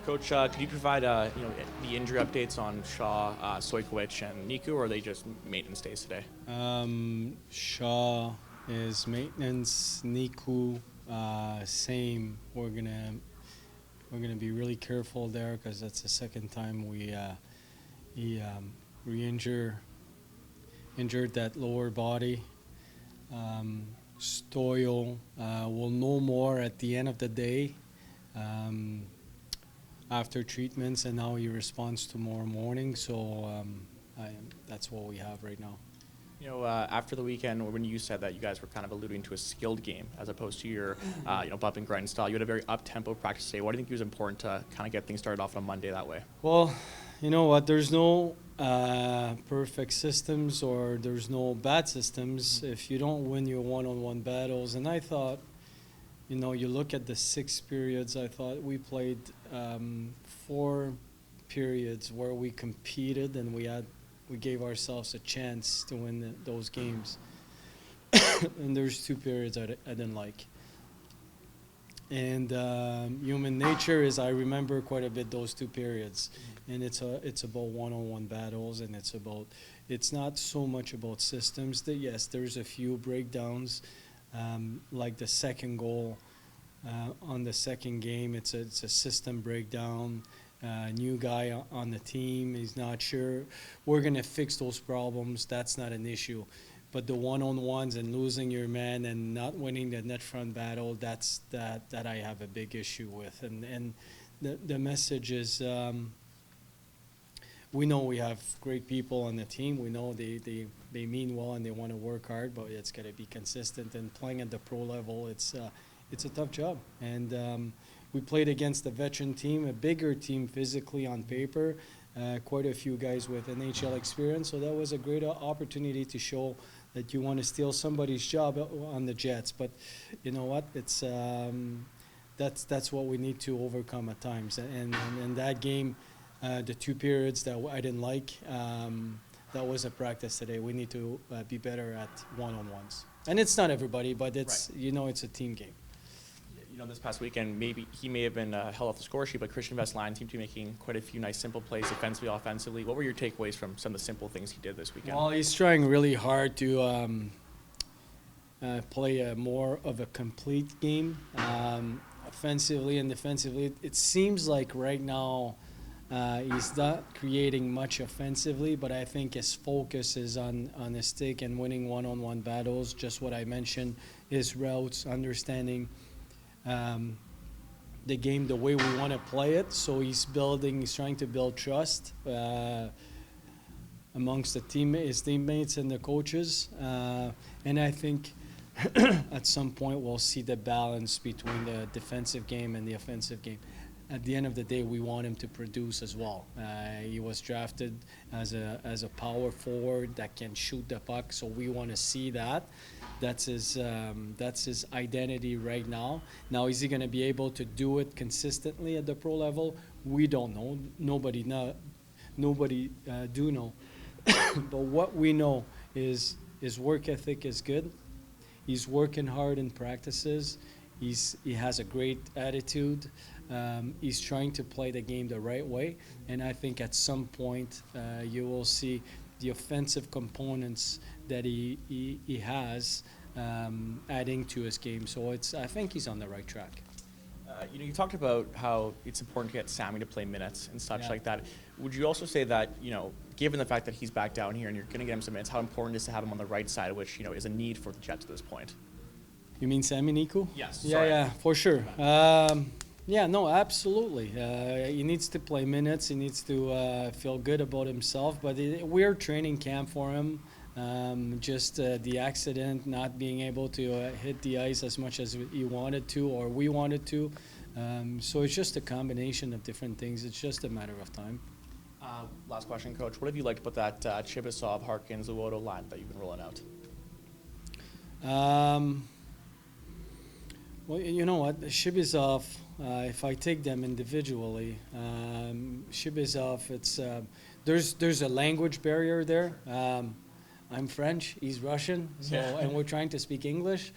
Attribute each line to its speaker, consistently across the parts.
Speaker 1: Coach, could you provide the injury updates on Shaw, Stojkovic, and Niku, or are they just maintenance days today?
Speaker 2: Shaw is maintenance. Niku, same. We're gonna be really careful there because that's the second time he injured that lower body. Stoyo will know more at the end of the day after treatments, and now he responds tomorrow morning. So that's what we have right now.
Speaker 1: After the weekend, when you said that you guys were kind of alluding to a skilled game as opposed to your, bump and grind style, you had a very up-tempo practice today. Why do you think it was important to kind of get things started off on Monday that way?
Speaker 2: Well, you know what? There's no perfect systems or there's no bad systems if you don't win your one-on-one battles. And I thought, you look at the 6 periods, I thought we played 4 periods where we competed and we gave ourselves a chance to win those games. And there's 2 periods I didn't like. And human nature is I remember quite a bit those 2 periods. And it's about one-on-one battles, and it's not so much about systems. Yes, there's a few breakdowns, like the second goal on the second game. It's a system breakdown. New guy on the team, he's not sure. We're going to fix those problems. That's not an issue. But the one-on-ones and losing your man and not winning the net front battle, that I have a big issue with. And the message is we know we have great people on the team. We know they mean well and they want to work hard, but it's got to be consistent. And playing at the pro level, it's a tough job. And we played against a veteran team, a bigger team physically on paper, quite a few guys with NHL experience. So that was a great opportunity to show that you want to steal somebody's job on the Jets. But you know what? It's that's what we need to overcome at times. And in that game, the 2 periods that I didn't like, that was a practice today. We need to be better at one-on-ones. And it's not everybody, but it's
Speaker 1: right.
Speaker 2: It's a team game.
Speaker 1: This past weekend, maybe he may have been held off the score sheet, but Christian Vesline seemed to be making quite a few nice, simple plays defensively, offensively. What were your takeaways from some of the simple things he did this weekend?
Speaker 2: Well, he's trying really hard to play a more of a complete game, offensively and defensively. It seems like right now he's not creating much offensively, but I think his focus is on his stick and winning one-on-one battles, just what I mentioned, his routes, understanding the game the way we want to play it. So he's trying to build trust amongst his teammates and the coaches. And I think at some point we'll see the balance between the defensive game and the offensive game. At the end of the day, we want him to produce as well. He was drafted as a power forward that can shoot the puck, so we want to see that. That's his identity right now. Now, is he going to be able to do it consistently at the pro level? We don't know. Nobody do know. But what we know is his work ethic is good. He's working hard in practices. He has a great attitude. He's trying to play the game the right way, and I think at some point you will see the offensive components that he has adding to his game. So I think he's on the right track.
Speaker 1: You talked about how it's important to get Sammy to play minutes and such like that. Would you also say that, given the fact that he's back down here and you're going to get him some minutes, how important it is to have him on the right side, which is a need for the Jets at this point?
Speaker 2: You mean Sammy Niku?
Speaker 1: Yes.
Speaker 2: Yeah, for sure. Yeah, no, absolutely. He needs to play minutes. He needs to feel good about himself. But we're training camp for him. Just the accident, not being able to hit the ice as much as he wanted to or we wanted to. So it's just a combination of different things. It's just a matter of time.
Speaker 1: Last question, Coach. What have you liked about that Chibisov, Harkins, Uwoto line that you've been rolling out?
Speaker 2: Well, you know what, Shibizov, if I take them individually, Shibizov, it's there's a language barrier there. I'm French, he's Russian, so and we're trying to speak English.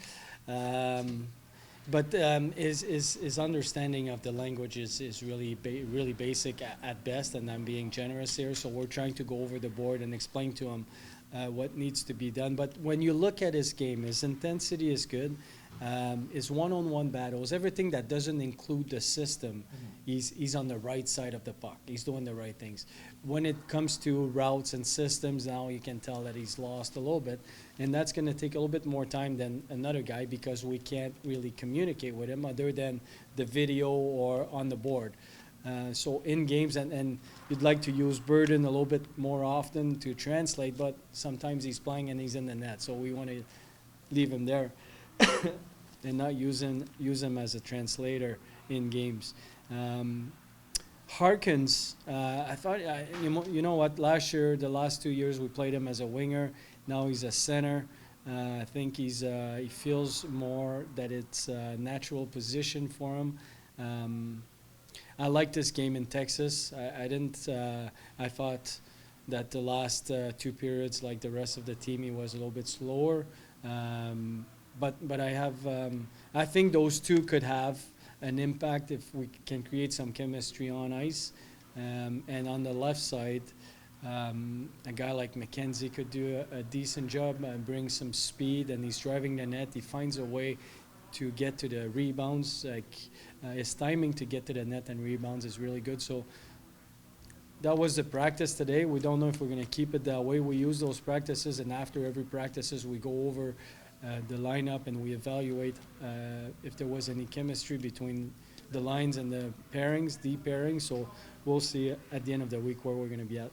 Speaker 2: But his understanding of the language is really really basic at best, and I'm being generous here. So we're trying to go over the board and explain to him what needs to be done. But when you look at his game, his intensity is good. His one-on-one battles, everything that doesn't include the system, he's on the right side of the puck. He's doing the right things. When it comes to routes and systems, now you can tell that he's lost a little bit, and that's going to take a little bit more time than another guy because we can't really communicate with him other than the video or on the board. So in games, and you'd like to use Burden a little bit more often to translate, but sometimes he's playing and he's in the net, so we want to leave him there and not use him as a translator in games. Harkins, I thought, you know what, last year, the last 2 years, we played him as a winger. Now he's a center. I think he feels more that it's a natural position for him. I liked this game in Texas. I thought that the last 2 periods, like the rest of the team, he was a little bit slower. But I think those two could have an impact if we can create some chemistry on ice. And on the left side, a guy like McKenzie could do a decent job and bring some speed, and he's driving the net. He finds a way to get to the rebounds. His timing to get to the net and rebounds is really good. So that was the practice today. We don't know if we're going to keep it that way. We use those practices, and after every practices, we go over the lineup and we evaluate if there was any chemistry between the lines and the pairings, deep pairings. So we'll see at the end of the week where we're going to be at.